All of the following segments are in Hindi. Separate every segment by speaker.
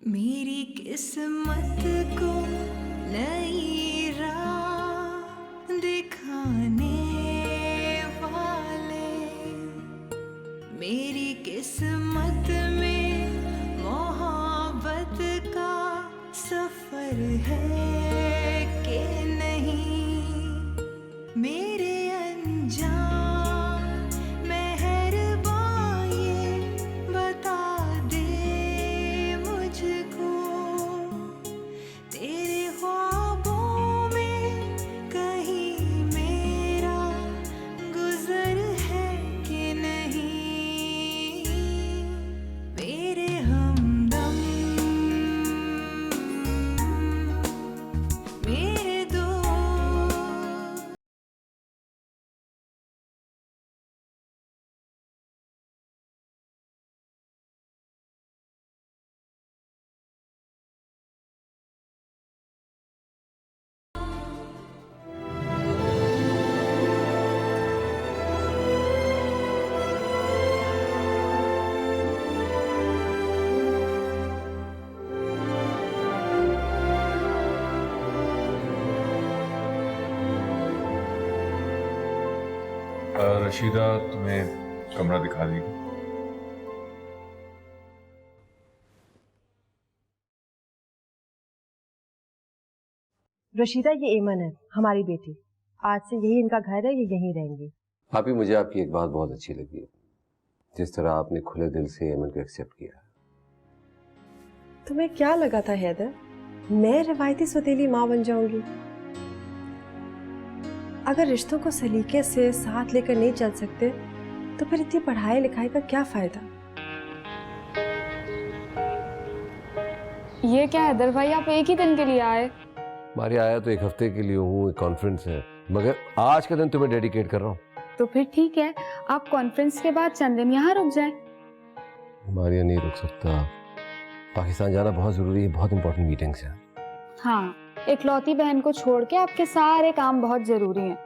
Speaker 1: मेरी किस्मत को नई राह दिखाने वाले, मेरी किस्मत में मोहब्बत का सफर है कि नहीं, मेरे अनजान मेहरबान ये बता दे मुझको, तेरे ख्वाबों में कहीं मेरा गुजर है कि नहीं, मेरे हमदम मेरे दोस्त।
Speaker 2: रशीदा तुम्हें कमरा दिखा दी।
Speaker 3: रशीदा, ये एमन है, हमारी बेटी। आज से यही इनका घर है, ये यहीं रहेंगी।
Speaker 4: भाभी, मुझे आपकी एक बात बहुत अच्छी लगी, जिस तरह आपने खुले दिल से एमन को एक्सेप्ट किया।
Speaker 3: तुम्हें क्या लगा था हैदर, मैं रिवायती सौतेली माँ बन जाऊंगी? अगर रिश्तों को सलीके से साथ लेकर नहीं चल सकते तो फिर इतनी पढ़ाई लिखाई का क्या फायदा?
Speaker 5: ये क्या हैदर भाई, आप एक ही दिन के लिए आए?
Speaker 4: हमारे आया तो एक हफ्ते के लिए हूँ, एक कॉन्फ्रेंस है, मगर आज का दिन तुम्हें डेडिकेट कर रहा हूँ।
Speaker 5: तो फिर ठीक है, आप कॉन्फ्रेंस के बाद चंद दिन यहाँ रुक जाएं।
Speaker 4: हमारे यहाँ नहीं रुक सकता, पाकिस्तान जाना बहुत जरूरी है, बहुत इंपॉर्टेंट मीटिंग्स हैं।
Speaker 5: हाँ, इकलौती बहन को छोड़ के आपके सारे काम बहुत जरूरी हैं।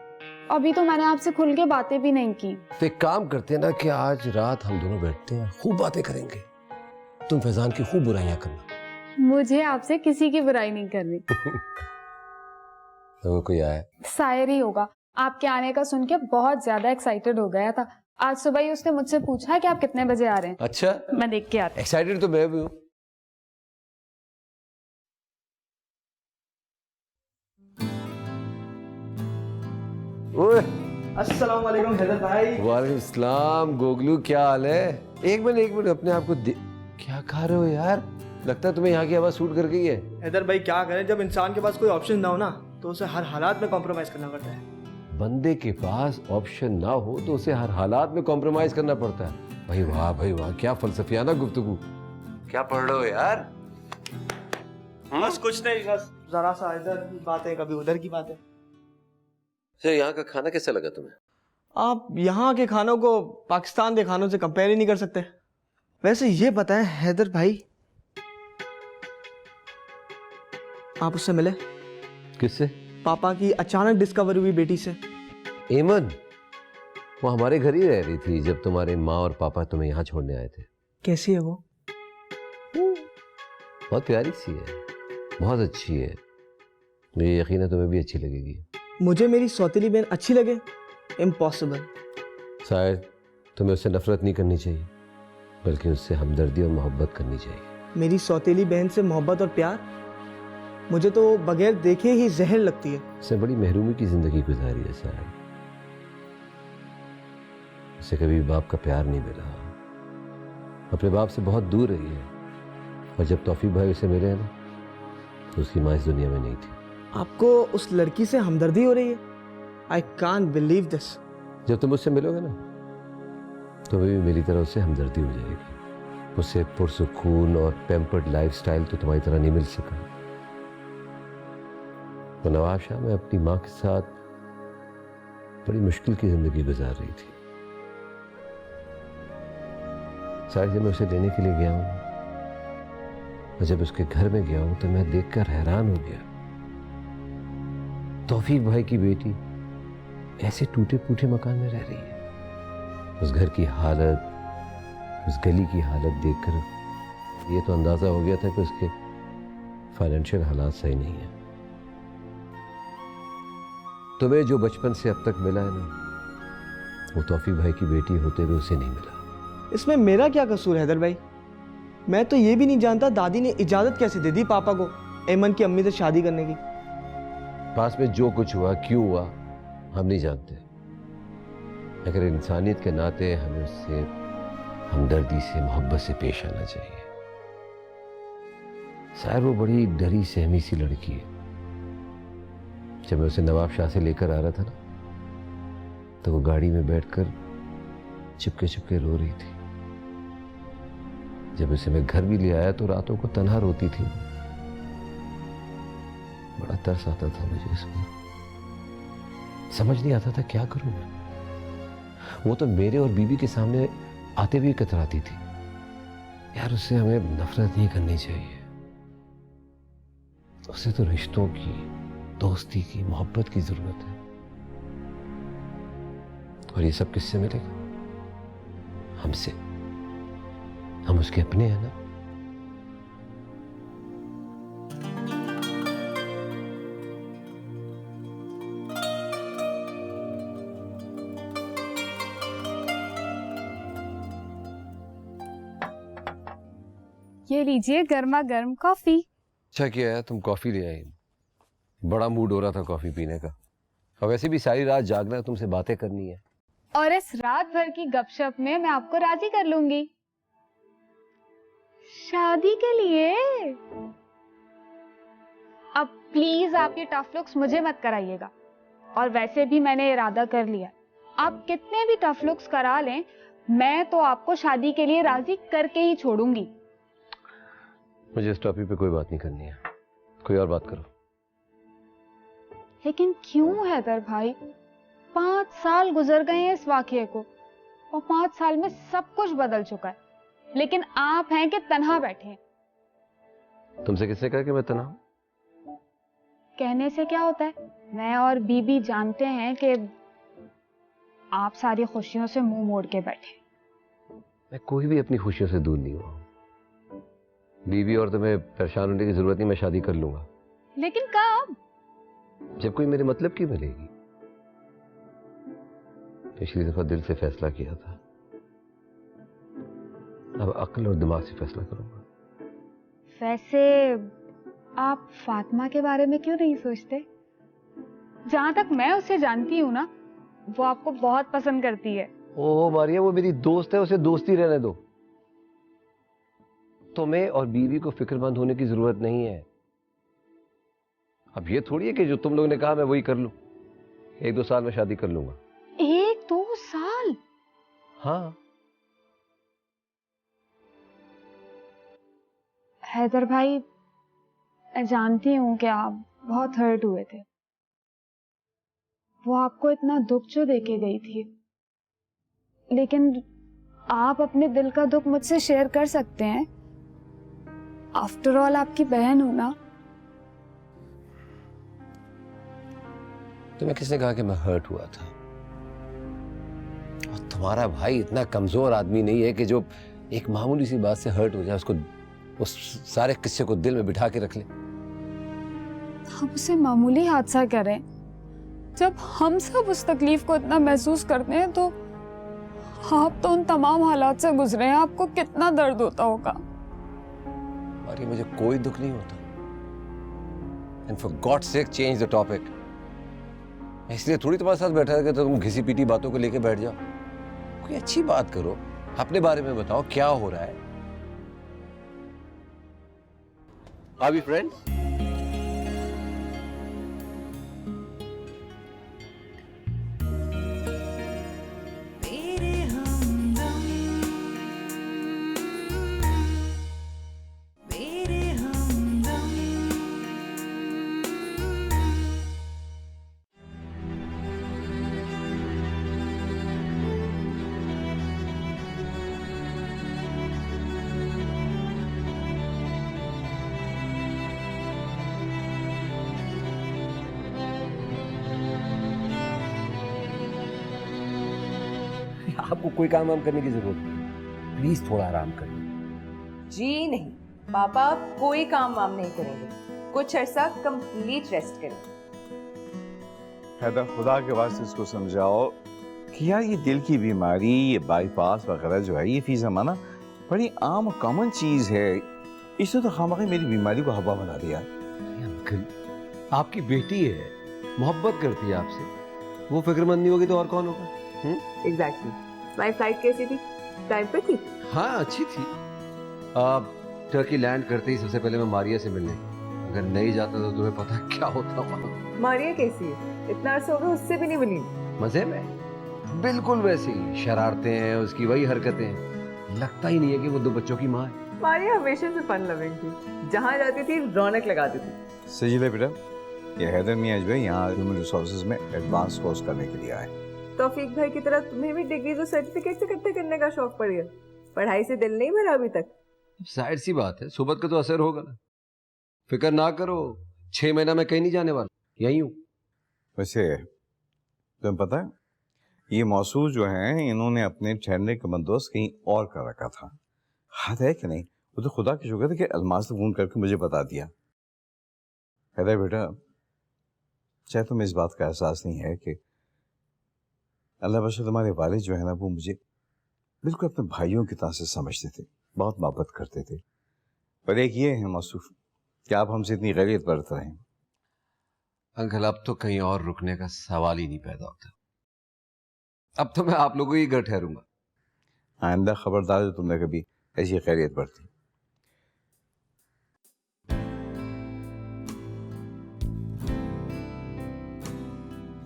Speaker 5: अभी तो मैंने आपसे खुल के बातें भी नहीं की।
Speaker 4: तो एक काम करते हैं ना कि आज रात हम दोनों बैठते हैं, खूब बातें करेंगे। तुम फैजान की खूब बुराइयां करना।
Speaker 5: मुझे आपसे किसी की बुराई नहीं करनी।
Speaker 4: तो कोई आया?
Speaker 5: शायर ही होगा, आपके आने का सुन के बहुत ज्यादा एक्साइटेड हो गया था। आज सुबह ही उसने मुझसे पूछा कि आप कितने बजे आ रहे हैं।
Speaker 4: अच्छा,
Speaker 5: मैं देख के आती।
Speaker 4: एक्साइटेड तो मैं भी हूँ। ओए,
Speaker 6: अस्सलाम वालेकुम हैदर भाई।
Speaker 4: वालेकुम सलाम गोगलू, क्या हाल है? एक मिनट अपने आप को क्या खा रहे हो यार? लगता है तुम्हें यहाँ की आवाज सूट कर गई है।
Speaker 6: हैदर भाई क्या करें, जब इंसान के पास कोई ऑप्शन ना हो ना तो उसे हर हालात में कॉम्प्रोमाइज करना पड़ता है।
Speaker 4: बंदे के पास ऑप्शन ना हो तो उसे हर हालात में कॉम्प्रोमाइज करना पड़ता है। भाई वाह, क्या फलसफियाना गुफ्तगू। क्या पढ़ रहे हो यार?
Speaker 6: बस कुछ नहीं, बस जरा सा इधर की बातें, कभी उधर की बातें।
Speaker 4: सर, यहाँ का खाना कैसा लगा तुम्हें?
Speaker 6: आप यहाँ के खानों को पाकिस्तान के खानों से कंपेयर ही नहीं कर सकते। वैसे ये बताएं हैदर भाई, आप उससे मिले?
Speaker 4: किससे?
Speaker 6: पापा की अचानक डिस्कवरी हुई बेटी से।
Speaker 4: एमन, वो हमारे घर ही रह रही थी जब तुम्हारे माँ और पापा तुम्हें यहाँ छोड़ने आए थे।
Speaker 6: कैसी है वो?
Speaker 4: बहुत प्यारी सी है, बहुत अच्छी है, मुझे यकीन है तुम्हें भी अच्छी लगेगी।
Speaker 6: मुझे मेरी सौतेली बहन अच्छी लगे? इम्पॉसिबल।
Speaker 4: शायद तुम्हें उससे नफरत नहीं करनी चाहिए, बल्कि उससे हमदर्दी और मोहब्बत करनी चाहिए।
Speaker 6: मेरी सौतेली बहन से मोहब्बत और प्यार मुझे तो बगैर देखे ही जहर लगती है।
Speaker 4: उसने बड़ी महरूमी की जिंदगी गुजारी है शायद, उसे कभी बाप का प्यार नहीं मिला, अपने बाप से बहुत दूर रही है, और जब तौफीक भाई उसे मिले ना तो उसकी माँ इस दुनिया में नहीं थी।
Speaker 6: आपको उस लड़की से हमदर्दी हो रही है? I can't believe this.
Speaker 4: जब तुम उससे मिलोगे ना तो भी मेरी तरह उससे हमदर्दी हो जाएगी। उसे पुरसुकून और पैम्पर्ड लाइफस्टाइल तो तुम्हारी तरह नहीं मिल सका। तो नवाब शाह में अपनी माँ के साथ बड़ी मुश्किल की जिंदगी गुजार रही थी। शायद जब मैं उसे लेने के लिए गया हूँ और जब उसके घर में गया हूँ तो मैं देखकर हैरान हो गया। तौफीक भाई की बेटी ऐसे टूटे फूटे मकान में रह रही है। उस घर की हालत, उस गली की हालत देखकर ये तो अंदाजा हो गया था कि उसके फाइनेंशियल हालात सही नहीं है। तुम्हें जो बचपन से अब तक मिला है ना, वो तौफीक भाई की बेटी होते हुए उसे नहीं मिला।
Speaker 6: इसमें मेरा क्या कसूर है हैदर भाई? मैं तो ये भी नहीं जानता दादी ने इजाजत कैसे दे दी पापा को ऐमन की अम्मी से शादी करने की।
Speaker 4: पास में जो कुछ हुआ, क्यों हुआ, हम नहीं जानते, मगर इंसानियत के नाते हमें उससे हमदर्दी से, मोहब्बत से पेश आना चाहिए। शायद वो बड़ी डरी सहमी सी लड़की है। जब मैं उसे नवाब शाह से लेकर आ रहा था ना, तो वो गाड़ी में बैठकर चुपके चुपके रो रही थी। जब उसे मैं घर भी ले आया तो रातों को तन्हा रोती थी। बड़ा तरस आता था मुझे उसको, समझ नहीं आता था क्या करूं मैं। वो तो मेरे और बीबी के सामने आते हुए कतराती थी। यार, उससे हमें नफरत नहीं करनी चाहिए। उसे तो रिश्तों की, दोस्ती की, मोहब्बत की जरूरत है। और ये सब किससे मिलेगा? हमसे। हम उसके अपने हैं ना।
Speaker 5: ये लीजिए गर्मा गर्म कॉफी।
Speaker 4: अच्छा किया है तुम कॉफी ले आई। बड़ा मूड हो रहा था कॉफी पीने का, और वैसे भी सारी रात जागना है, तुमसे बातें करनी है।
Speaker 5: और इस रात भर की गपशप में मैं आपको राजी कर लूंगी शादी के लिए। अब प्लीज आप ये टफ लुक्स मुझे मत कराइएगा। और वैसे भी मैंने इरादा कर लिया, आप कितने भी टफ लुक्स करा लें, मैं तो आपको शादी के लिए राजी करके ही छोड़ूंगी।
Speaker 4: मुझे इस टॉपिक पे कोई बात नहीं करनी है, कोई और बात करो।
Speaker 5: लेकिन क्यों हैदर भाई? 5 साल गुजर गए हैं इस वाकये को, और 5 साल में सब कुछ बदल चुका है, लेकिन आप हैं कि तन्हा बैठे हैं।
Speaker 4: तुमसे किसने कहा कि मैं तन्हा हूं?
Speaker 5: कहने से क्या होता है, मैं और बीबी जानते हैं कि आप सारी खुशियों से मुंह मोड़ के बैठे।
Speaker 4: मैं कोई भी अपनी खुशियों से दूर नहीं हुआ। बीबी और तुम्हें परेशान होने की जरूरत नहीं, मैं शादी कर लूंगा।
Speaker 5: लेकिन कब?
Speaker 4: जब कोई मेरे मतलब की मिलेगी। पिछली दफा दिल से फैसला किया था, अब अक्ल और दिमाग से फैसला करूंगा।
Speaker 5: वैसे आप फातिमा के बारे में क्यों नहीं सोचते? जहां तक मैं उसे जानती हूँ ना, वो आपको बहुत पसंद करती है।
Speaker 4: ओह मारिया, वो मेरी दोस्त है, उसे दोस्ती रहने दो। तुम्हें और बीवी को फिक्रमंद होने की जरूरत नहीं है। अब ये थोड़ी है कि जो तुम लोगों ने कहा मैं वही कर लूं। 1-2 साल में शादी कर लूंगा।
Speaker 5: 1-2 साल?
Speaker 4: हाँ।
Speaker 5: हैदर भाई, मैं जानती हूँ कि आप बहुत हर्ट हुए थे। वो आपको इतना दुख जो देके गई थी, लेकिन आप अपने दिल का दुख मुझसे शेयर कर सकते हैं। आफ्टर ऑल आपकी बहन हूं ना।
Speaker 4: तुम्हें किसने कहा कि मैं हर्ट हुआ था? और तुम्हारा भाई इतना कमजोर आदमी नहीं है कि जो एक मामूली सी बात से हर्ट हो जाए, उसको उस सारे किस्से को दिल में बिठा के रख ले।
Speaker 5: हम उसे मामूली हादसा करें, जब हम सब उस तकलीफ को इतना महसूस करते हैं, तो आप तो उन तमाम हालात से गुजरे हैं, आपको कितना दर्द होता होगा।
Speaker 4: और ये मुझे कोई दुख नहीं होता। And for God sake change the topic. इसलिए थोड़ी तुम्हारे साथ बैठा है कि तुम घिसी पीटी बातों को लेके बैठ जाओ। कोई अच्छी बात करो, अपने बारे में बताओ क्या हो रहा है। Are we friends?
Speaker 1: तेरे हमदम मेरे हमदम
Speaker 4: आपको कोई काम वाम करने की जरूरत नहीं, प्लीज थोड़ा आराम करिए।
Speaker 7: जी नहीं, पापा अब कोई काम वाम नहीं करेंगे, कुछ अरसा कंप्लीट रेस्ट करेंगे।
Speaker 8: हैदर, खुदा के वास्ते इसको समझाओ कि यार ये दिल की बीमारी, ये बाईपास वगैरह जो है, ये फी ज़माना बड़ी आम कॉमन चीज़ है। इसने तो खामखा मेरी बीमारी को हवा बना दिया।
Speaker 4: अंकल, आपकी बेटी है, मोहब्बत करती है आपसे, वो फिक्रमंद नहीं होगी तो और कौन होगा?
Speaker 7: एग्जैक्टली। तुम्हारी फ्लाइट कैसी थी? टाइम पे थी?
Speaker 4: हाँ, अच्छी थी। आप टर्की लैंड करते ही सबसे पहले मैं मारिया से मिलने, अगर नहीं जाता तो तुम्हें पता है क्या होता वहाँ।
Speaker 7: मारिया कैसी है? इतना अर्सा हो गया उससे भी नहीं मिली।
Speaker 4: मजे में? बिल्कुल वैसी, शरारतें हैं उसकी, वही हरकतें हैं, लगता ही नहीं है कि वो 2 बच्चों की माँ है।
Speaker 7: मारिया हमेशा से फन लविंग थी, जहाँ जाती थी रौनक लगाती थी।
Speaker 8: सजीला बेटा, ये हैदर मियाँ जो है यहाँ ह्यूमन रिसोर्सेज में एडवांस कोर्स करने के लिए आए।
Speaker 7: तौफीक भाई की तरह तुम्हें भी डिग्रीज और सर्टिफिकेट इकट्ठे करने का शौक पड़ गया। पढ़ाई से दिल नहीं भरा अभी तक?
Speaker 4: जाहिर सी बात है, सोबत का तो असर होगा ना। फिक्र ना करो, 6 महीना में कहीं नहीं जाने वाला, यहीं हूँ।
Speaker 8: वैसे तुम्हें पता है, ये मौसूल जो हैं इन्होंने अपने ठहरने का बंदोबस्त कहीं और कर रखा था। हाथ है कि नहीं? वो तो खुदा की शुक्र है कि अलमास ने फोन करके मुझे बता दिया। हैदर बेटा, चाहे तुम्हें इस बात का एहसास नहीं है कि अल्लाह बशर तुम्हारे वालिद जो है ना, वो मुझे बिल्कुल अपने भाइयों की तरह से समझते थे, बहुत मोहब्बत करते थे। पर एक ये है मौसूफ कि आप हमसे इतनी गैरियत बरत रहे हैं।
Speaker 4: अंकल, अब तो कहीं और रुकने का सवाल ही नहीं पैदा होता। अब तो मैं आप लोगों ही घर ठहरूंगा।
Speaker 8: आइंदा खबरदार जो तुमने कभी ऐसी खैरियत बरती।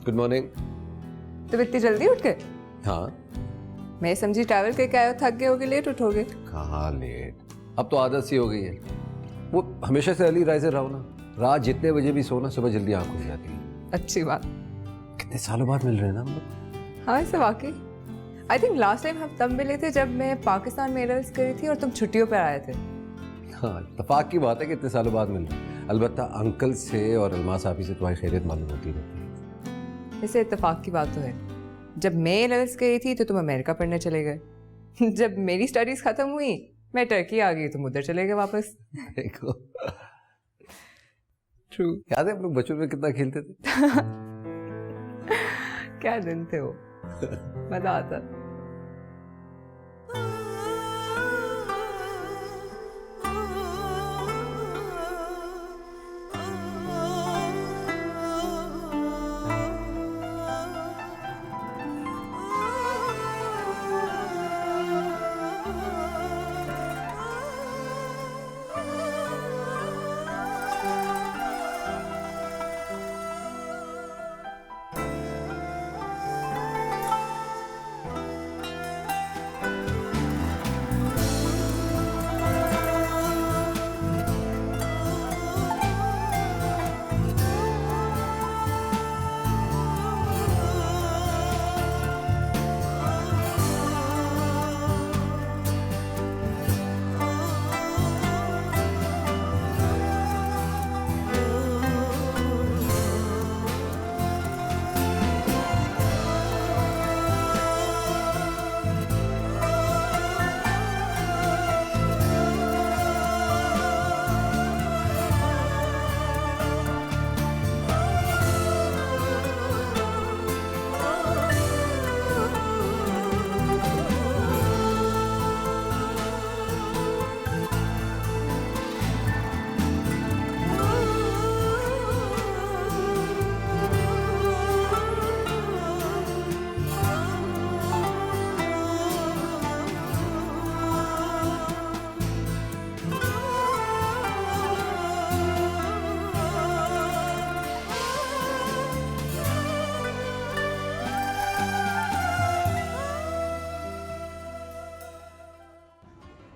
Speaker 4: Good morning.
Speaker 7: तुम इतनी जल्दी उठ गए?
Speaker 4: हाँ,
Speaker 7: मैं समझी ट्रैवल करके आए हो, थक गए होगे, लेट उठोगे।
Speaker 4: कहाँ लेट, अब तो आदत सी हो गई है। वो हमेशा से अर्ली राइजर रहो ना, रात जितने बजे भी सोना, सुबह जल्दी आँख खुल जाती है।
Speaker 7: अच्छी बात।
Speaker 4: कितने सालों बाद मिल रहे हैं ना हम लोग।
Speaker 7: हाँ, ऐसे वाकई। आई थिंक लास्ट टाइम हम तब मिले थे जब मैं पाकिस्तान में एयरवेज करी थी और तुम छुट्टियों पर आए थे।
Speaker 4: हाँ, इत्तेफाक की बात है कि इतने सालों बाद मिल रहे हैं। अलबत्ता अंकल से और अलमास आपी से तुम्हारी खैरियत मालूम होती रहती है।
Speaker 7: वैसे इत्तेफाक की बात तो है, जब मैं एयरवेज करी थी तो तुम अमेरिका पढ़ने चले गए। जब मेरी स्टडीज खत्म हुई, मैं टर्की आ गई, तुम उधर चले गए वापस।
Speaker 4: देखो, ट्रू। याद है हम लोग बचपन में कितना खेलते थे?
Speaker 7: क्या दिन थे वो, मजा आता।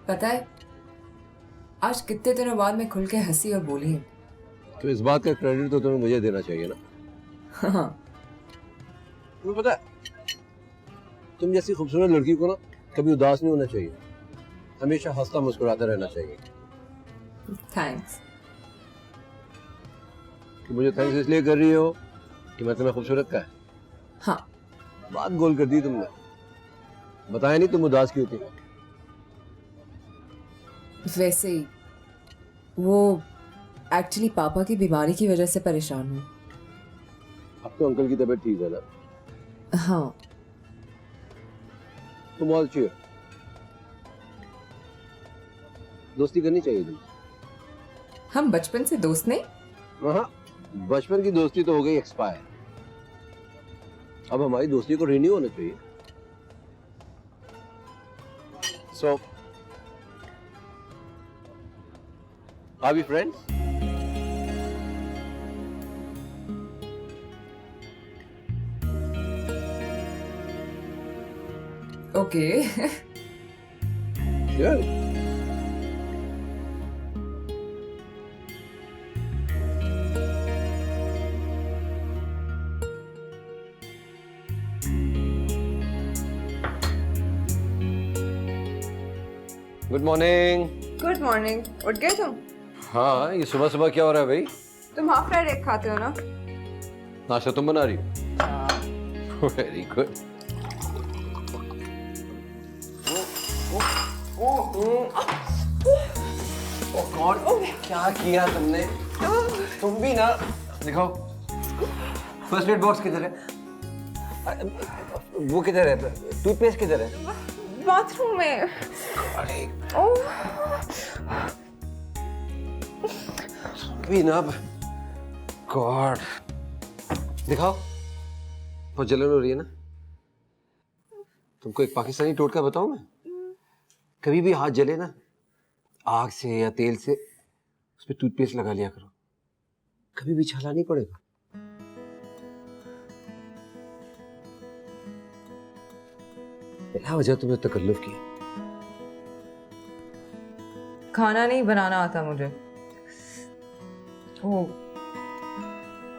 Speaker 7: पता है आज कितने दिनों बाद मैं खुल के हंसी और बोली हूँ।
Speaker 4: तो इस बात का क्रेडिट तो तुम्हें मुझे देना चाहिए ना।
Speaker 7: हाँ,
Speaker 4: तुम्हें पता है, तुम जैसी खूबसूरत लड़की को ना कभी उदास नहीं होना चाहिए, हमेशा हंसता मुस्कुराता रहना चाहिए।
Speaker 7: थैंक्स।
Speaker 4: कि मुझे थैंक्स इसलिए कर रही हो कि मैं तुम्हें खूबसूरत का है।
Speaker 7: हाँ,
Speaker 4: बात गोल कर दी तुमने, बताया नहीं तुम उदास क्यों थी।
Speaker 7: वैसे ही वो एक्चुअली पापा की बीमारी की वजह से परेशान हूँ।
Speaker 4: अब तो अंकल की तबीयत ठीक है ना?
Speaker 7: हाँ,
Speaker 4: तुम बहुत अच्छी हो, दोस्ती करनी चाहिए तुम।
Speaker 7: हम बचपन से दोस्त नहीं।
Speaker 4: हाँ, बचपन की दोस्ती तो हो गई एक्सपायर, अब हमारी दोस्ती को रिन्यू होना चाहिए। So are we friends?
Speaker 7: Okay.
Speaker 4: Good. Good morning.
Speaker 7: Good morning. उठ गए तुम?
Speaker 4: हाँ, ये सुबह सुबह क्या हो रहा है भाई?
Speaker 7: तुम हाफ फ्राइड एग खाते हो ना?
Speaker 4: नाश्ता तुम बना रही हो? Very good. क्या किया तुमने? तुम भी ना, दिखाओ फर्स्ट एड बॉक्स किधर है? वो किधर है? टूथपेस्ट किधर है?
Speaker 7: बाथरूम में।
Speaker 4: अरे
Speaker 7: ओह,
Speaker 4: भी ना, गॉड, दिखाओ। बहुत जलन हो रही है ना? तुमको एक पाकिस्तानी टोटका बताऊं मैं? कभी भी हाथ जले ना, आग से या तेल से, उस पर टूथपेस्ट लगा लिया करो, कभी भी छाला नहीं पड़ेगा। क्या वजह तुम्हें तकल्लुफ की?
Speaker 7: खाना नहीं बनाना आता मुझे। ओ,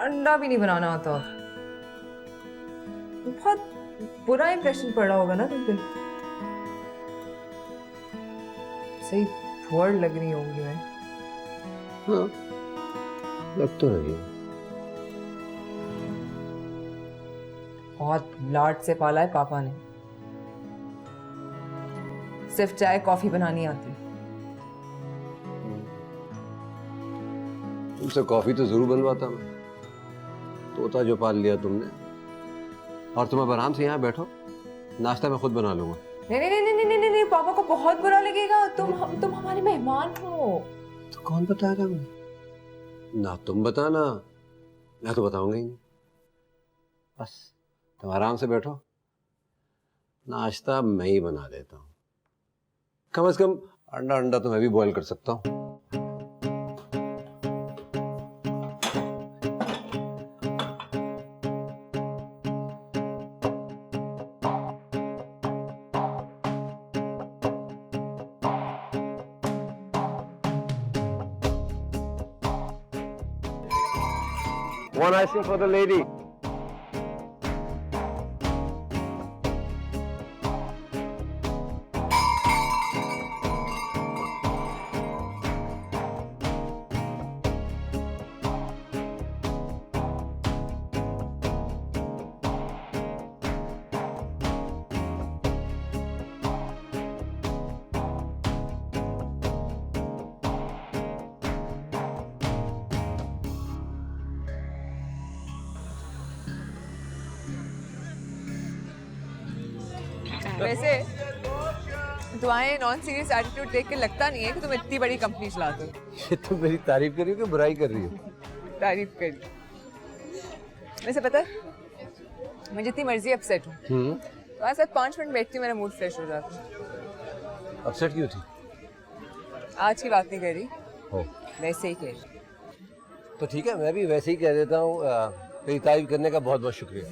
Speaker 7: अंडा भी नहीं बनाना आता। बहुत बुरा इंप्रेशन पड़ा होगा ना तुम पे। सही भोर लग रही होंगी मैं।
Speaker 4: हाँ, लग तो रही है।
Speaker 7: बहुत लाड से पाला है पापा ने। सिर्फ चाय कॉफी बनानी आती।
Speaker 4: तुमसे कॉफी तो जरूर बनवाता मैं, तोता जो पाल लिया तुमने। और तुम अब आराम से यहाँ बैठो, नाश्ता मैं खुद बना लूंगा।
Speaker 7: नहीं नहीं नहीं नहीं नहीं नहीं, पापा को बहुत बुरा लगेगा। तुम हमारे मेहमान हो।
Speaker 4: तो कौन बताएगा मैं? ना तुम बताना, मैं तो बताऊंगा ही नहीं। बस तुम आराम से बैठो, नाश्ता मैं ही बना देता हूँ। कम से कम अंडा तो मैं भी बॉईल कर सकता हूँ। One ice cream for the lady.
Speaker 7: वैसे तुम्हारे नॉन सीरियस एटीट्यूड देख के लगता नहीं है कि तुम इतनी बड़ी कंपनी चलाते हो।
Speaker 4: ये तुम मेरी तारीफ कर रही हो कि बुराई कर रही हो?
Speaker 7: तारीफ करी। वैसे पता है, मैं जितनी मर्जी अपसेट हूँ, तुम्हारे साथ 5 मिनट बैठती हूँ, मेरा मूड फ्रेश हो जाता है।
Speaker 4: अपसेट क्यों थी?
Speaker 7: आज की बात नहीं कर रही,
Speaker 4: हो
Speaker 7: वैसे ही कह रही।
Speaker 4: तो ठीक है, मैं भी वैसे ही कह देता हूँ। तेरी तारीफ करने का बहुत बहुत शुक्रिया।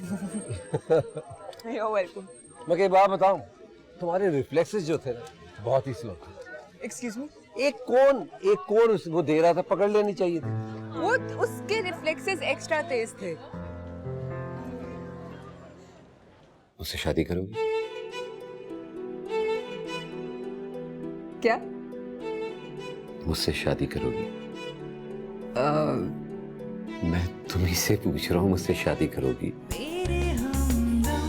Speaker 7: You're welcome।
Speaker 4: मैं एक बात बताऊं, तुम्हारे रिफ्लेक्सेस जो थे ना, बहुत ही स्लो थे।
Speaker 7: Excuse me?
Speaker 4: एक कौन वो दे रहा था, पकड़ लेनी चाहिए थी।
Speaker 7: वो उसके रिफ्लेक्सेस एक्स्ट्रा तेज थे।
Speaker 4: मुझसे शादी करोगी?
Speaker 7: क्या?
Speaker 4: मुझसे शादी करोगी? मैं तुम्ही से पूछ रहा हूँ, मुझसे शादी करोगी?
Speaker 1: तेरे हमदम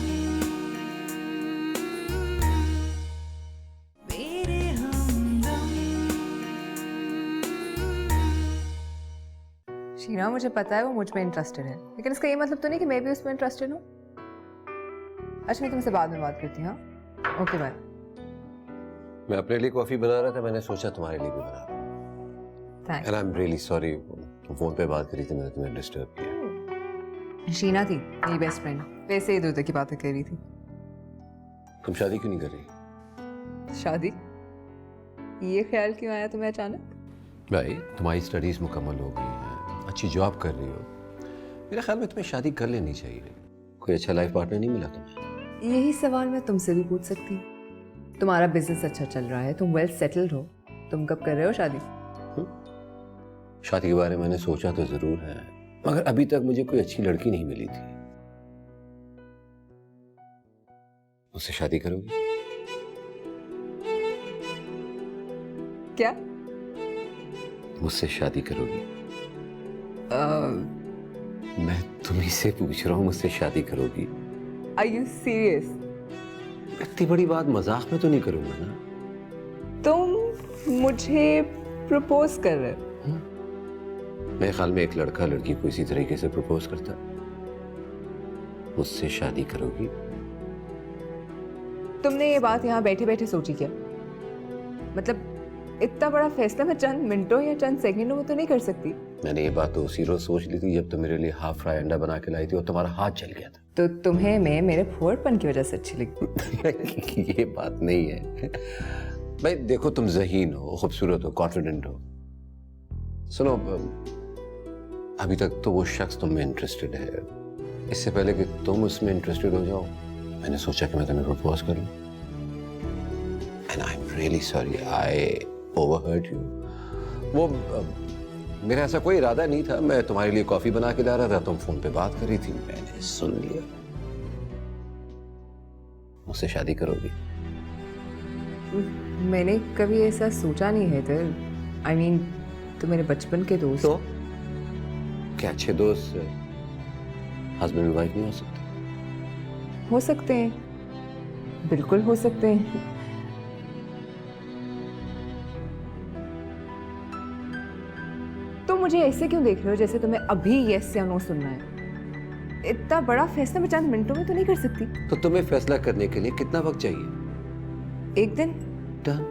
Speaker 1: तेरे हमदम
Speaker 7: शीना, मुझे पता है वो मुझ में इंटरेस्टेड है, लेकिन इसका ये मतलब तो नहीं कि मैं भी उसमें इंटरेस्टेड हूँ। अच्छा, मैं तुमसे बाद में बात करती हूँ। हाँ, ओके बाय।
Speaker 4: मैं अपने लिए कॉफी बना रहा था, मैंने सोचा तुम्हारे लिए भी बना रहा।
Speaker 7: Thanks.
Speaker 4: And I am really sorry, तुम फोन पे बात करी थी, मैंने तुम्हें डिस्टर्ब किया।
Speaker 7: शीना थी मेरी बेस्ट फ्रेंड, वैसे इधर उधर की बातें कर रही थी।
Speaker 4: तुम शादी क्यों नहीं कर रही?
Speaker 7: शादी? ये ख्याल क्यों आया तुम्हें अचानक?
Speaker 4: भाई, तुम्हारी स्टडीज मुकम्मल हो गई हैं, अच्छी जॉब कर रही हो, मेरे ख्याल में तुम्हें शादी कर लेनी चाहिए। कोई अच्छा लाइफ पार्टनर नहीं मिला तुम्हें?
Speaker 7: यही सवाल मैं तुमसे भी पूछ सकती हूँ। तुम्हारा बिजनेस अच्छा चल रहा है, तुम वेल सेटल्ड हो, तुम कब कर रहे हो शादी?
Speaker 4: शादी के बारे में मैंने सोचा तो जरूर है, मगर अभी तक मुझे कोई अच्छी लड़की नहीं मिली थी। मुझसे शादी करोगी?
Speaker 7: क्या?
Speaker 4: मुझसे शादी करोगी? मैं तुम्ही से पूछ रहा हूँ, मुझसे शादी करोगी?
Speaker 7: Are you serious?
Speaker 4: इतनी बड़ी बात मजाक में तो नहीं करूंगा ना?
Speaker 7: तुम मुझे प्रपोज कर रहे हो?
Speaker 4: मेरे ख्याल में एक लड़का लड़की को इसी तरीके से प्रपोज करता। मुझसे शादी करोगी?
Speaker 7: तुमने ये बात यहाँ बैठे बैठे सोची क्या? मतलब इतना बड़ा फैसला मैं चंद मिनटों या चंद सेकंडों में तो नहीं कर सकती।
Speaker 4: मैंने ये बात तो उसी रोज सोच ली थी जब तुम मेरे लिए हाफ फ्राई अंडा बना के लाई थी और तुम्हारा हाथ जल गया था।
Speaker 7: तो तुम्हें मैं मेरे फुहड़पन की वजह से अच्छी लगी?
Speaker 4: ये बात नहीं है भाई। देखो, तुम ज़हीन हो, खूबसूरत हो, कॉन्फिडेंट हो। सुनो, अभी तक तो वो शख्स तुम में इंटरेस्टेड है। इससे पहले कि तुम उसमें इंटरेस्टेड हो जाओ, मैंने सोचा कि मैं तुम्हें प्रपोज कर लूं। And I am really sorry, I overheard you. वो मेरा ऐसा कोई इरादा नहीं था। मैं तुम्हारे लिए कॉफी बना के ला रहा था, तुम फोन पे बात कर रही थी, मैंने सुन लिया। मुझसे शादी करोगी?
Speaker 7: मैंने कभी ऐसा सोचा नहीं है। आई मीन, तुम मेरे बचपन के दोस्त
Speaker 4: तो क्या अच्छे दोस्त हस्बैंड एंड वाइफ नहीं हो सकते?
Speaker 7: हो सकते हैं, बिल्कुल हो सकते हैं। तुम मुझे ऐसे क्यों देख रहे हो जैसे तुम्हें अभी यस या नो सुनना है? इतना बड़ा फैसला मैं चंद मिनटों में तो नहीं कर सकती।
Speaker 4: तो तुम्हें फैसला करने के लिए कितना वक्त चाहिए?
Speaker 7: एक दिन।
Speaker 4: डन।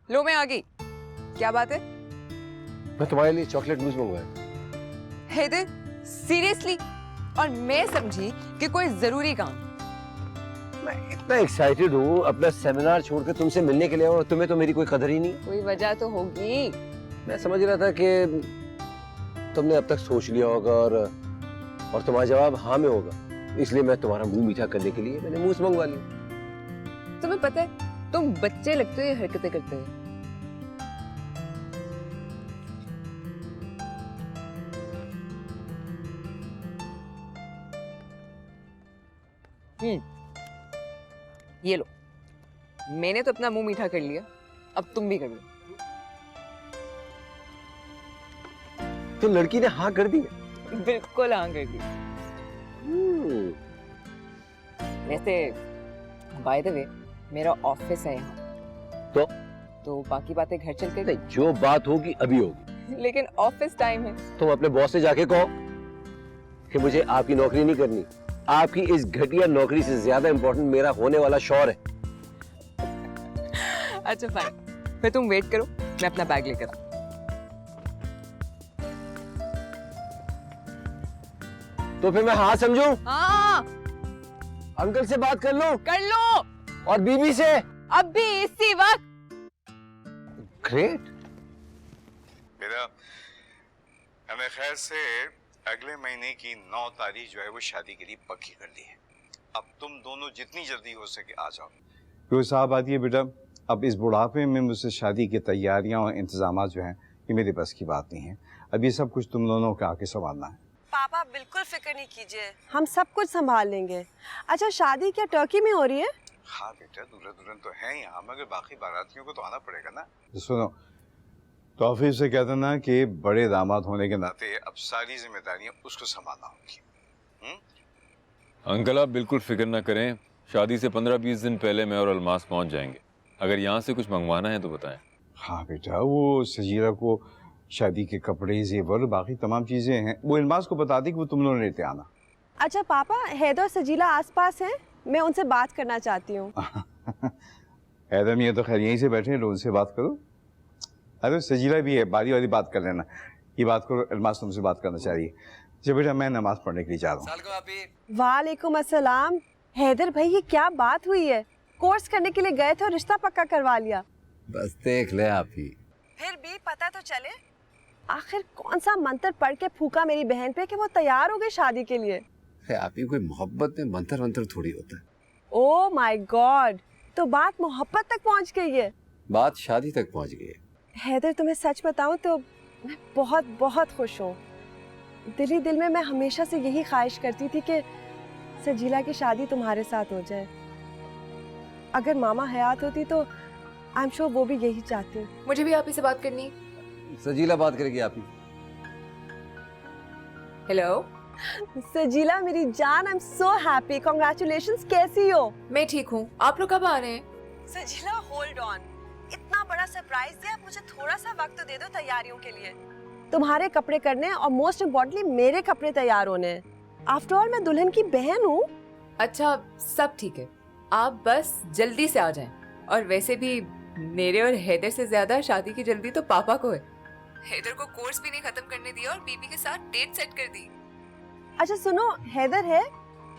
Speaker 7: लो, मैं आ गई। क्या बात है?
Speaker 4: मैं तुम्हारे लिए चॉकलेट मूस मंगवाया।
Speaker 7: हैदर, सीरियसली? और मैं समझी कि कोई जरूरी काम।
Speaker 4: मैं इतना एक्साइटेड हूँ अपना सेमिनार छोड़कर तुमसे मिलने के लिए, और तुम्हें तो मेरी कोई कदर ही नहीं।
Speaker 7: कोई वजह तो होगी।
Speaker 4: मैं समझ रहा था कि तुमने अब तक सोच लिया होगा और तुम्हारा जवाब हाँ में होगा, इसलिए मैं तुम्हारा मुंह मीठा करने के लिए मैंने मूस मंगवा लिया।
Speaker 7: तुम्हें पता है, तुम बच्चे लगते हो ये हरकतें करते हो। ये लो, मैंने तो अपना मुंह मीठा कर लिया, अब तुम भी कर लो।
Speaker 4: तो लड़की ने हाँ कर दी?
Speaker 7: बिल्कुल हाँ कर दी। वैसे बाय द वे, मेरा ऑफिस है यहाँ, तो बाकी बातें घर चल के।
Speaker 4: नहीं, जो बात होगी अभी होगी।
Speaker 7: लेकिन ऑफिस टाइम है।
Speaker 4: तुम अपने बॉस से जाके कहो कि मुझे आपकी नौकरी नहीं करनी, आपकी इस घटिया नौकरी से ज्यादा इंपॉर्टेंट मेरा होने वाला शौहर है।
Speaker 7: अच्छा फाइन, फिर तुम वेट करो, मैं अपना बैग लेकर आऊं।
Speaker 4: तो फिर मैं हाँ समझूं?
Speaker 7: हाँ,
Speaker 4: अंकल से बात कर लो,
Speaker 7: कर लो।
Speaker 4: और बीबी से?
Speaker 7: अब भी इसी वक्त।
Speaker 4: ग्रेट।
Speaker 2: मेरा हमें खैर से
Speaker 8: अगले महीने की 9 तारीख जो है वो शादी के लिए पक्की कर दी है। अब तुम दोनों जितनी जल्दी हो सके आ जाओ। क्यों साहब आती है बेटा, अब इस बुढ़ापे में मुझसे शादी की तैयारियां और इंतजाम जो हैं ये मेरे बस की बात नहीं है। अब ये सब कुछ तुम दोनों का आके संभालना है।
Speaker 3: पापा बिल्कुल फिक्र नहीं कीजिए, हम सब कुछ संभाल लेंगे। अच्छा, शादी क्या टर्की में हो रही है?
Speaker 8: हाँ बेटा, दूल्हा दुल्हन तो है यहाँ, मगर बाकी बारातियों को तो आना पड़ेगा ना। सुनो, तौफीक से कहते ना कि बड़े दामाद होने के नाते अब सारी जिम्मेदारियां उसको संभालना होगी।
Speaker 2: अंकल आप बिल्कुल फिक्र ना करें, शादी से 15-20 दिन पहले मैं और अलमास पहुंच जाएंगे। अगर यहाँ से कुछ मंगवाना है तो बताएं।
Speaker 8: हाँ बेटा, वो सजीरा को शादी के कपड़े, जेवर, बाकी तमाम चीजें हैं, वो अलमास को बता दी कि वो तुम लोग लेते आना।
Speaker 3: अच्छा पापा, हैदर और सजीला आसपास हैं, मैं उनसे बात करना चाहती हूँ।
Speaker 8: हैदर मियाँ तो खैर यहीं से बैठे हैं, उनसे बात करो। अरे सजीला भी है, बारी वाली बात कर लेना। ये बात करो, अलमास तुमसे बात करना चाह रही है। जब बेटा मैं नमाज पढ़ने के लिए जा रहा हूँ।
Speaker 3: वालेकुम अस्सलाम। हैदर भाई, ये क्या बात हुई है? कोर्स करने के लिए गए थे और रिश्ता पक्का करवा लिया।
Speaker 4: बस देख ले आप ही।
Speaker 3: फिर भी पता तो चले, आखिर कौन सा मंत्र पढ़ के फूका मेरी बहन पे कि वो तैयार हो गई शादी के लिए?
Speaker 4: आप ही, कोई मोहब्बत में मंत्र मंत्र थोड़ी होता है।
Speaker 3: ओह माय गॉड, तो बात मोहब्बत तक पहुंच गई है।
Speaker 4: बात शादी तक पहुंच गई है।
Speaker 3: हैदर, तुम्हें सच बताऊं तो मैं बहुत बहुत खुश हूँ। दिल ही दिल में मैं हमेशा से यही ख्वाहिश करती थी कि सजीला की शादी तुम्हारे साथ हो जाए। अगर मामा हयात होती तो आई एम श्योर वो भी यही चाहती।
Speaker 7: मुझे भी आप ही से बात करनी।
Speaker 4: सजीला बात करेगी आप ही।
Speaker 7: हेलो
Speaker 3: सजीला मेरी जान, I am so happy, congratulations. कैसी हो?
Speaker 7: मैं ठीक हूँ, आप लोग कब आ रहे हैं?
Speaker 3: सजीला होल्ड ऑन, इतना बड़ा सरप्राइज दिया, मुझे थोड़ा सा वक्त तो दे दो तैयारियों के लिए। तुम्हारे कपड़े करने और मोस्ट इम्पोर्टेंटली मेरे कपड़े तैयार होने। आफ्टर ऑल मैं दुल्हन की बहन हूँ।
Speaker 7: अच्छा सब ठीक है, आप बस जल्दी से आ जाएं। और वैसे भी मेरे और हैदर से ज्यादा शादी की जल्दी तो पापा को है। हैदर को कोर्स भी नहीं खत्म करने दिया और बीबी के साथ डेट सेट कर दी।
Speaker 3: अच्छा सुनो, हैदर है,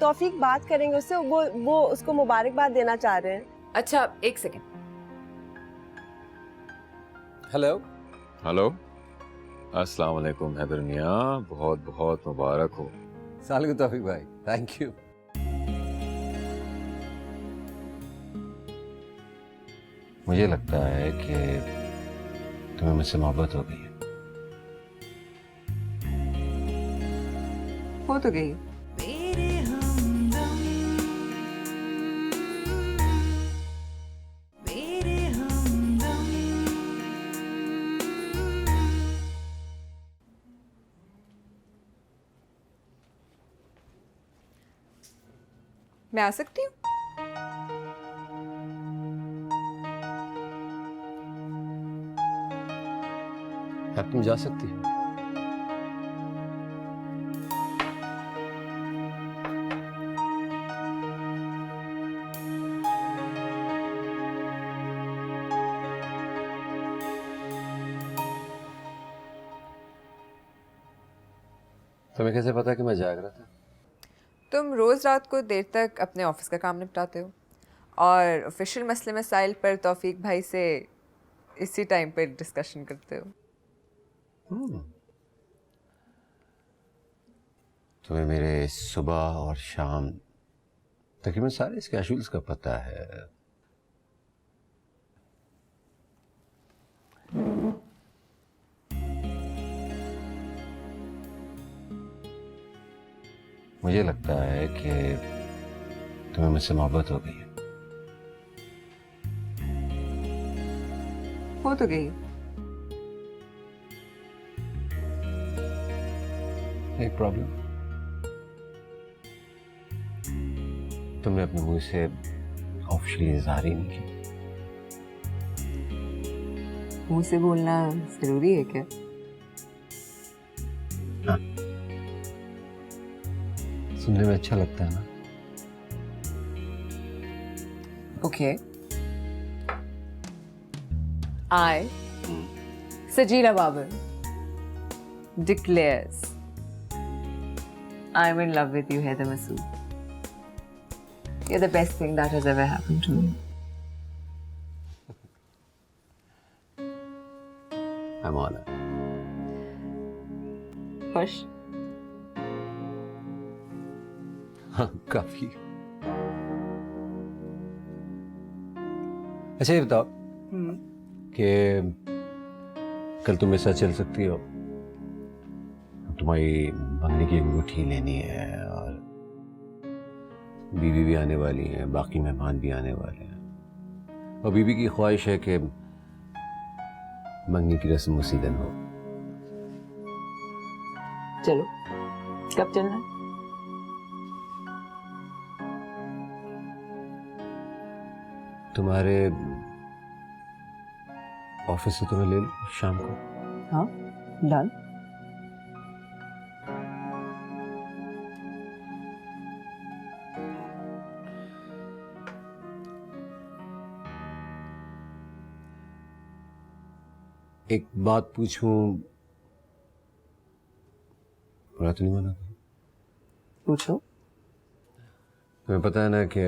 Speaker 3: तौफीक बात करेंगे उससे, वो उसको मुबारकबाद देना चाह रहे हैं।
Speaker 7: अच्छा एक सेकंड।
Speaker 4: हेलो।
Speaker 2: हेलो, अस्सलाम वालेकुम हैदर मियाँ, बहुत बहुत मुबारक हो।
Speaker 4: साल के तौफीक भाई, थैंक यू। मुझे लगता है कि तुम्हें मुझसे मोहब्बत हो गई है।
Speaker 7: हो तो गई।
Speaker 1: मेरे हमदम, मेरे हमदम।
Speaker 7: मैं आ सकती हूँ?
Speaker 4: अब तुम जा सकती हो। तुम्हें कैसे पता कि मैं जाग रहा था?
Speaker 7: तुम रोज रात को देर तक अपने ऑफिस का काम निपटाते हो और ऑफिशियल मसले मसाइल पर तौफीक भाई से इसी टाइम पर डिस्कशन करते हो।
Speaker 4: तुम्हें मेरे सुबह और शाम तकरीबन सारे स्केड्यूल्स का पता है। मुझे लगता है कि तुम्हें मुझसे मोहब्बत हो गई है।
Speaker 7: हो तो गई।
Speaker 4: एक प्रॉब्लम, तुमने अपने मुंह से ऑफिशियली इजहार ही नहीं किया।
Speaker 7: मुंह से बोलना जरूरी है क्या?
Speaker 4: हाँ, सुनने में अच्छा लगता है ना?
Speaker 7: Okay. I, Sajila Babur, declares I'm in love with you, Heather Masood. You're the best thing that has ever happened to me.
Speaker 4: I'm honored.
Speaker 7: खुश?
Speaker 4: हाँ काफी। अच्छा ये बताओ कि कल तुम मेरे साथ चल सकती हो? तुम्हारी मंगनी की अंगूठी लेनी है और बीवी भी आने वाली है, बाकी मेहमान भी आने वाले हैं और बीवी की ख्वाहिश है कि मंगनी की रस्म उसी दिन हो।
Speaker 7: चलो, कब चलना है?
Speaker 4: तुम्हारे ऑफिस से तुम्हें ले लो शाम को।
Speaker 7: हाँ, डन।
Speaker 4: एक बात पूछूं, बुरा तो नहीं माना?
Speaker 7: पूछो।
Speaker 4: तुम्हें पता है ना कि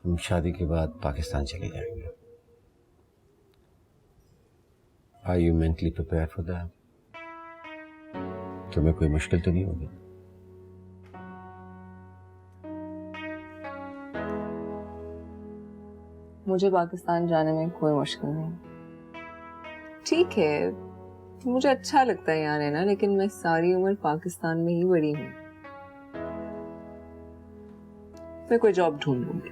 Speaker 4: हम शादी के बाद पाकिस्तान चले जाएंगे। Are you mentally prepared for that? तुम्हें कोई मुश्किल तो नहीं होगी?
Speaker 7: मुझे पाकिस्तान जाने में कोई मुश्किल नहीं। ठीक है, मुझे अच्छा लगता है यहाँ रहना, लेकिन मैं सारी उम्र पाकिस्तान में ही बड़ी हूँ। मैं कोई जॉब ढूंढ लूंगी।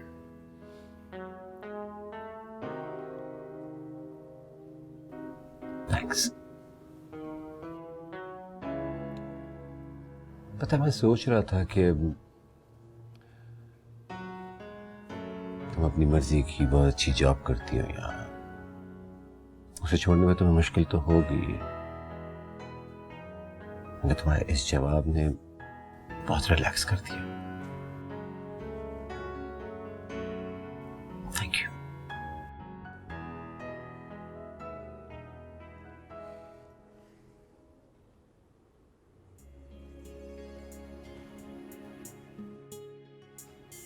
Speaker 4: थैंक्स। पता है, मैं सोच रहा था कि तुम अपनी मर्जी की बहुत अच्छी जॉब करती हो यहाँ, उसे छोड़ने में तुम्हें मुश्किल तो होगी, मगर तुम्हारे इस जवाब ने बहुत रिलैक्स कर दिया। Thank you.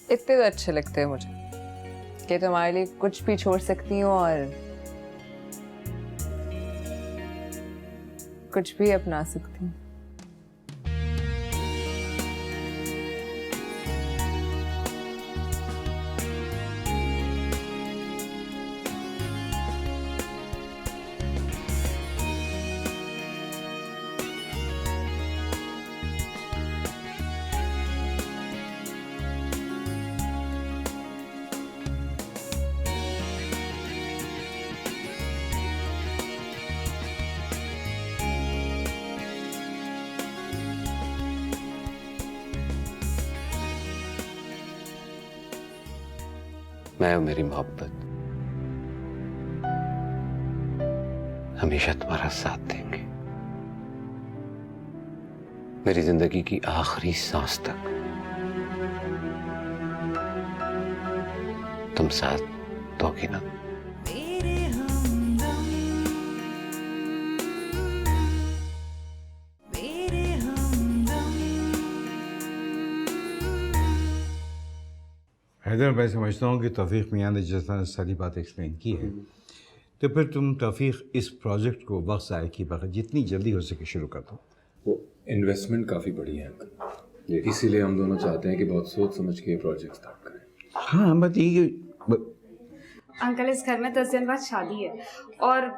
Speaker 7: इतने तो अच्छे लगते हैं मुझे कि तुम्हारे लिए कुछ भी छोड़ सकती हूँ और कुछ भी अपना सकती हूँ।
Speaker 4: मैं और मेरी मोहब्बत हमेशा तुम्हारा साथ देंगे, मेरी जिंदगी की आखिरी सांस तक तुम साथ दोगे ना?
Speaker 1: मेरे हमदम मेरे हमदम
Speaker 8: हैदर, मैं समझता हूँ कि तौफीक मियाँ ने जिस तरह सारी बात एक्सप्लेन की है, तो फिर तुम तौफीक इस प्रोजेक्ट को वक्त ज़ाया किए बगैर जितनी जल्दी हो सके शुरू कर दो।
Speaker 2: वो इन्वेस्टमेंट काफ़ी बड़ी है अंकल, इसीलिए हम दोनों चाहते हैं कि बहुत सोच समझ के ये प्रोजेक्ट स्टार्ट करें।
Speaker 8: हाँ, बट ये
Speaker 5: अंकल, इस घर में 10 दिन बाद शादी है और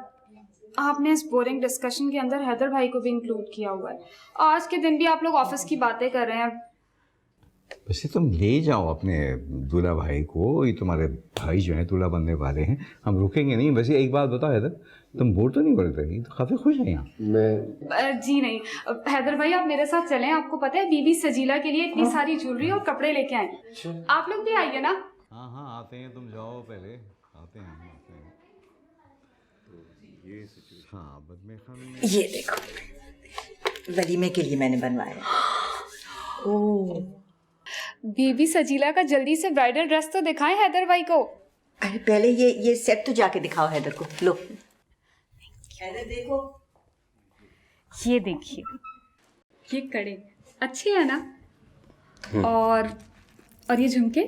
Speaker 5: आपने इस बोरिंग डिस्कशन के अंदर हैदर भाई को भी इंक्लूड किया हुआ है। आज के दिन भी आप लोग ऑफिस की बातें कर रहे हैं।
Speaker 8: वैसे तुम ले जाओ अपने दूल्हा भाई को, ये तुम्हारे भाई जो हैं दूल्हा बनने वाले हैं, हम रुकेंगे नहीं। वैसे एक बात बताओ हैदर, तुम बोर तो नहीं हो रहे? तो काफ़ी खुश हैं यहाँ।
Speaker 5: जी नहीं हैदर भाई, आप मेरे साथ चलें। आपको पता है बीबी सजीला के लिए इतनी सारी ज्वेलरी और कपड़े लेके आए। आप लोग भी आइए ना।
Speaker 8: हाँ हाँ आते हैं, तुम जाओ पहले। आते हैं। ये सिचुएशन, हाँ बस मेरे ख्याल में
Speaker 9: ये देखो, वलीमे के लिए मैंने बनवाया। ओह,
Speaker 5: बीबी सजीला का जल्दी से ब्राइडल ड्रेस तो दिखाएं हैदर भाई को।
Speaker 9: अरे पहले ये सेट तो जाके दिखाओ हैदर को। लो हैदर देखो,
Speaker 5: ये देखिए, ये कड़े अच्छे है ना? और ये झुमके।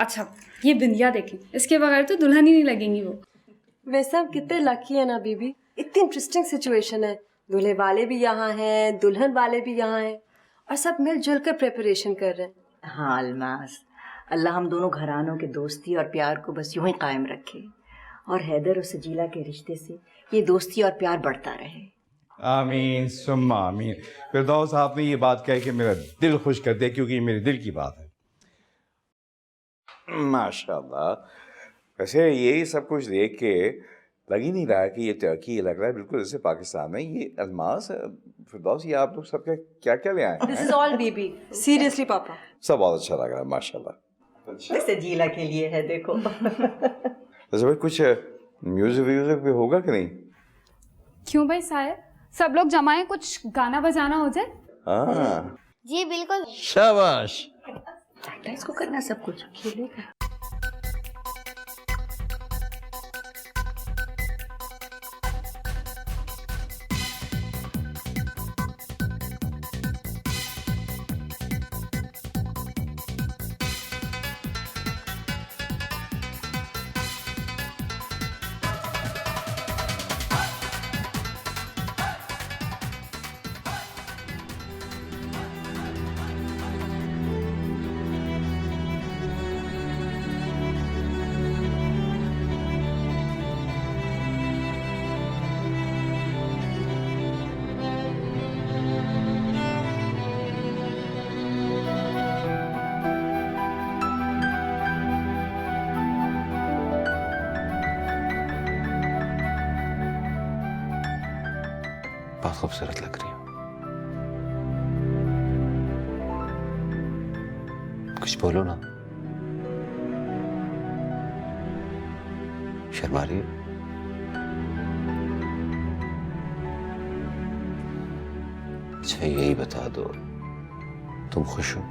Speaker 5: अच्छा, ये बिंदिया देखें, इसके बगैर तो दुल्हन ही नहीं लगेंगी वो।
Speaker 3: वैसे आप कितने लकी है ना बीबी, इतनी इंटरेस्टिंग सिचुएशन है। दूल्हे वाले भी यहाँ हैं, दुल्हन वाले भी यहाँ हैं, और सब मिलजुल कर प्रिपरेशन कर रहे हैं।
Speaker 9: हाँ अलमास, अल्लाह हम दोनों घरानों के दोस्ती और प्यार को बस यूं ही कायम रखे और हैदर और सजीला के रिश्ते से ये दोस्ती और प्यार बढ़ता रहे।
Speaker 8: आमीन सुम्मा आमीन। फिरदौस, आपने ये बात कह के मेरा दिल खुश कर दिया, क्योंकि ये मेरे दिल की बात है। माशाल्लाह। वैसे ये सब कुछ देख के लग ही नहीं रहा कि ये टर्की, ये लग रहा है बिल्कुल जैसे पाकिस्तान में। ये अलमास, फिरदौस, ये आप लोग सबके क्या क्या ले आए
Speaker 3: दिस
Speaker 8: हैं?
Speaker 3: इज ऑल बीबी, सीरियसली पापा।
Speaker 8: सब बहुत अच्छा लग रहा है माशाल्लाह।
Speaker 9: सजीला के लिए है, देखो।
Speaker 8: वैसे भाई कुछ म्यूजिक व्यूजिक भी होगा कि नहीं?
Speaker 5: क्यों भाई साहब, सब लोग जमाए, कुछ गाना बजाना हो जाए।
Speaker 8: हाँ
Speaker 10: जी बिल्कुल।
Speaker 6: शाबाश।
Speaker 9: इसको करना सब कुछ खेलेगा।
Speaker 4: बहुत खूबसूरत लग रही हो। कुछ बोलो ना। शर्मा रही हो? अच्छा यही बता दो, तुम खुश हो?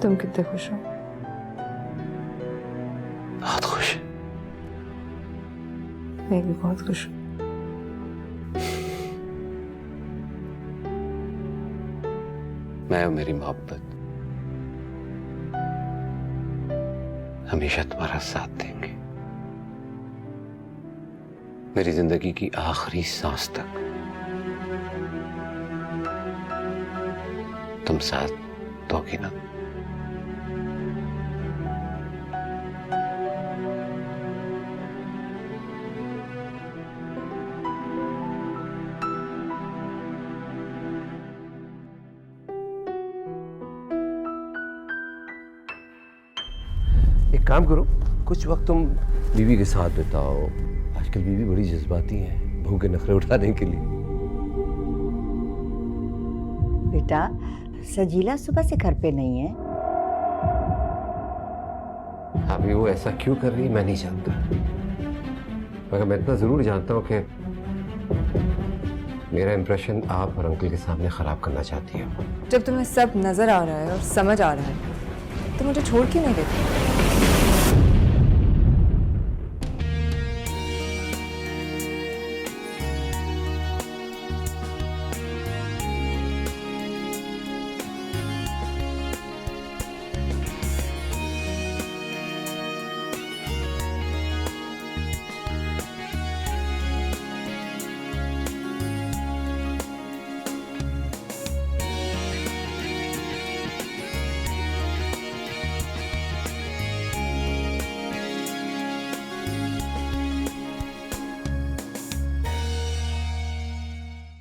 Speaker 3: तुम कितने खुश हो?
Speaker 4: बहुत खुश।
Speaker 3: मैं भी बहुत खुश हूँ।
Speaker 4: मैं और मेरी मोहब्बत हमेशा तुम्हारा साथ देंगे, मेरी जिंदगी की आखिरी सांस तक तुम साथ दोगी ना? एक काम करो, कुछ वक्त तुम बीवी के साथ बिताओ। आजकल बीवी बड़ी जज्बाती है, बहू के नखरे उठाने के लिए।
Speaker 9: बेटा, सजीला सुबह से घर पे नहीं है।
Speaker 4: अभी वो ऐसा क्यों कर रही है मैं नहीं जानता, मगर मैं इतना जरूर जानता हूँ कि मेरा इंप्रेशन आप और अंकल के सामने खराब करना चाहती है।
Speaker 7: जब तुम्हें सब नजर आ रहा है और समझ आ रहा है तो मुझे छोड़ क्यों नहीं देती?